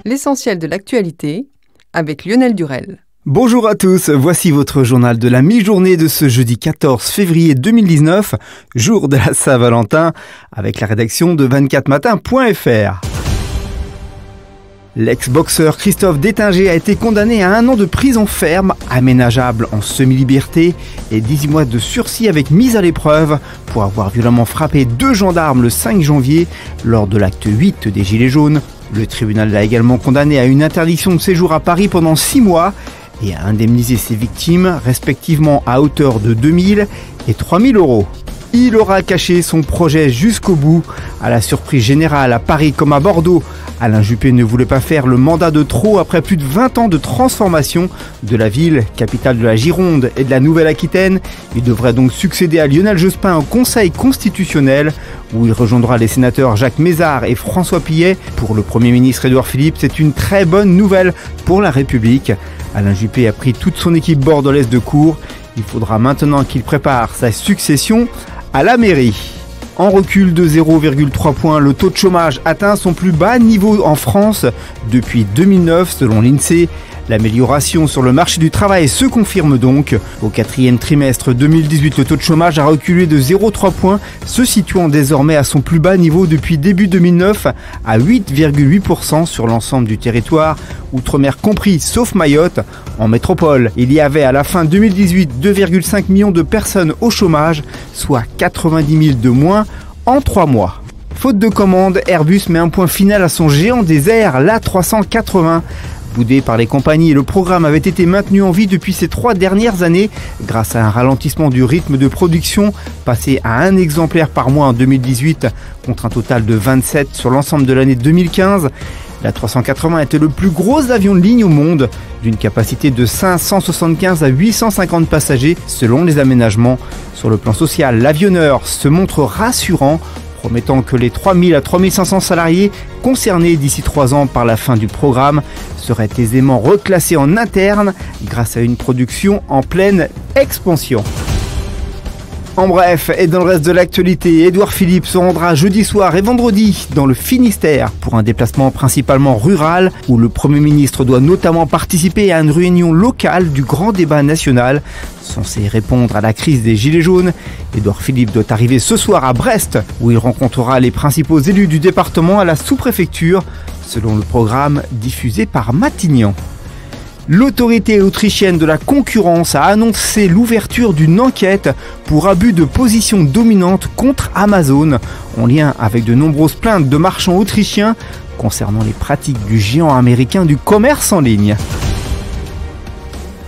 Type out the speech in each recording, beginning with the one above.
L'essentiel de l'actualité avec Lionel Durel. Bonjour à tous, voici votre journal de la mi-journée de ce jeudi 14 février 2019, jour de la Saint-Valentin, avec la rédaction de 24matin.fr. L'ex-boxeur Christophe Détinger a été condamné à 1 an de prison ferme, aménageable en semi-liberté, et 18 mois de sursis avec mise à l'épreuve pour avoir violemment frappé 2 gendarmes le 5 janvier lors de l'acte 8 des Gilets jaunes. Le tribunal l'a également condamné à une interdiction de séjour à Paris pendant 6 mois et à indemniser ses victimes, respectivement à hauteur de 2 000 et 3 000 euros. Il aura caché son projet jusqu'au bout. À la surprise générale, à Paris comme à Bordeaux, Alain Juppé ne voulait pas faire le mandat de trop après plus de 20 ans de transformation de la ville, capitale de la Gironde et de la Nouvelle-Aquitaine. Il devrait donc succéder à Lionel Jospin au Conseil constitutionnel, où il rejoindra les sénateurs Jacques Mézard et François Pillet. Pour le Premier ministre Édouard Philippe, c'est une très bonne nouvelle pour la République. Alain Juppé a pris toute son équipe bordelaise de court. Il faudra maintenant qu'il prépare sa succession à la mairie. En recul de 0,3 points, le taux de chômage atteint son plus bas niveau en France depuis 2009 selon l'INSEE. L'amélioration sur le marché du travail se confirme donc. Au 4e trimestre 2018, le taux de chômage a reculé de 0,3 points, se situant désormais à son plus bas niveau depuis début 2009 à 8,8% sur l'ensemble du territoire, outre-mer compris, sauf Mayotte. En métropole, il y avait à la fin 2018 2,5 millions de personnes au chômage, soit 90 000 de moins en 3 mois. Faute de commande, Airbus met un point final à son géant des airs, l'A380. Boudé par les compagnies, le programme avait été maintenu en vie depuis ces 3 dernières années grâce à un ralentissement du rythme de production passé à 1 exemplaire par mois en 2018 contre un total de 27 sur l'ensemble de l'année 2015. La 380 était le plus gros avion de ligne au monde, d'une capacité de 575 à 850 passagers selon les aménagements. Sur le plan social, l'avionneur se montre rassurant, promettant que les 3000 à 3500 salariés concernés d'ici 3 ans par la fin du programme seraient aisément reclassés en interne grâce à une production en pleine expansion. En bref, et dans le reste de l'actualité, Édouard Philippe se rendra jeudi soir et vendredi dans le Finistère pour un déplacement principalement rural où le Premier ministre doit notamment participer à une réunion locale du grand débat national censé répondre à la crise des Gilets jaunes. Édouard Philippe doit arriver ce soir à Brest où il rencontrera les principaux élus du département à la sous-préfecture selon le programme diffusé par Matignon. L'autorité autrichienne de la concurrence a annoncé l'ouverture d'une enquête pour abus de position dominante contre Amazon, en lien avec de nombreuses plaintes de marchands autrichiens concernant les pratiques du géant américain du commerce en ligne.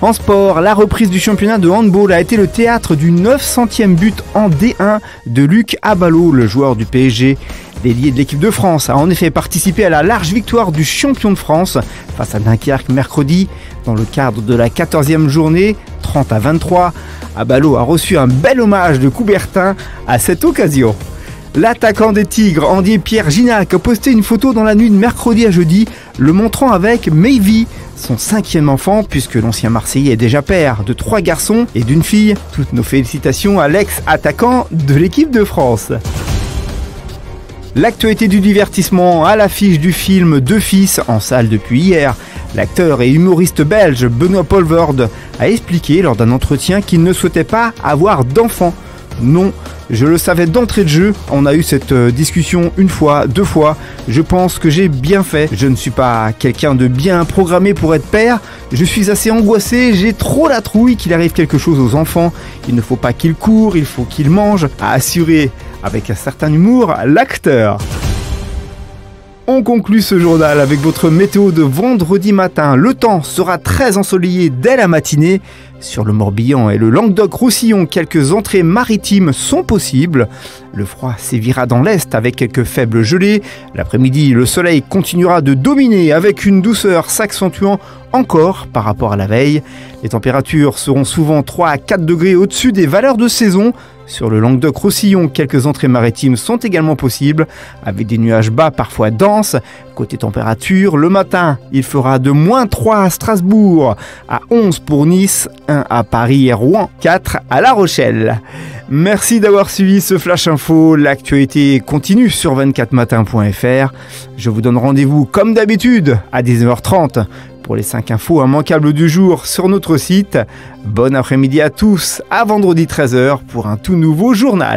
En sport, la reprise du championnat de handball a été le théâtre du 900e but en D1 de Luc Abalo, le joueur du PSG. L'ailier de l'équipe de France a en effet participé à la large victoire du champion de France face à Dunkerque mercredi. Dans le cadre de la 14e journée, 30-23, Abalo a reçu un bel hommage de Coubertin à cette occasion. L'attaquant des Tigres, Andy-Pierre Gignac, a posté une photo dans la nuit de mercredi à jeudi, le montrant avec Mayvi, son 5e enfant, puisque l'ancien Marseillais est déjà père de 3 garçons et d'une fille. Toutes nos félicitations à l'ex-attaquant de l'équipe de France. L'actualité du divertissement à l'affiche du film Deux fils en salle depuis hier. L'acteur et humoriste belge Benoît Poelvoorde a expliqué lors d'un entretien qu'il ne souhaitait pas avoir d'enfant. Non, je le savais d'entrée de jeu, on a eu cette discussion 1 fois, 2 fois, je pense que j'ai bien fait. Je ne suis pas quelqu'un de bien programmé pour être père, je suis assez angoissé, j'ai trop la trouille qu'il arrive quelque chose aux enfants. Il ne faut pas qu'ils courent, il faut qu'ils mangent, a assuré avec un certain humour l'acteur. On conclut ce journal avec votre météo de vendredi matin. Le temps sera très ensoleillé dès la matinée. Sur le Morbihan et le Languedoc-Roussillon, quelques entrées maritimes sont possibles. Le froid sévira dans l'est avec quelques faibles gelées. L'après-midi, le soleil continuera de dominer avec une douceur s'accentuant encore par rapport à la veille. Les températures seront souvent 3 à 4 degrés au-dessus des valeurs de saison. Sur le Languedoc-Roussillon, quelques entrées maritimes sont également possibles, avec des nuages bas parfois denses. Côté température, le matin, il fera de -3 à Strasbourg, à 11 pour Nice, 1 à Paris et Rouen, 4 à La Rochelle. Merci d'avoir suivi ce Flash Info. L'actualité continue sur 24matin.fr. Je vous donne rendez-vous comme d'habitude à 19h30 pour les 5 infos immanquables du jour sur notre site. Bon après-midi à tous, à vendredi 13h pour un tout nouveau journal.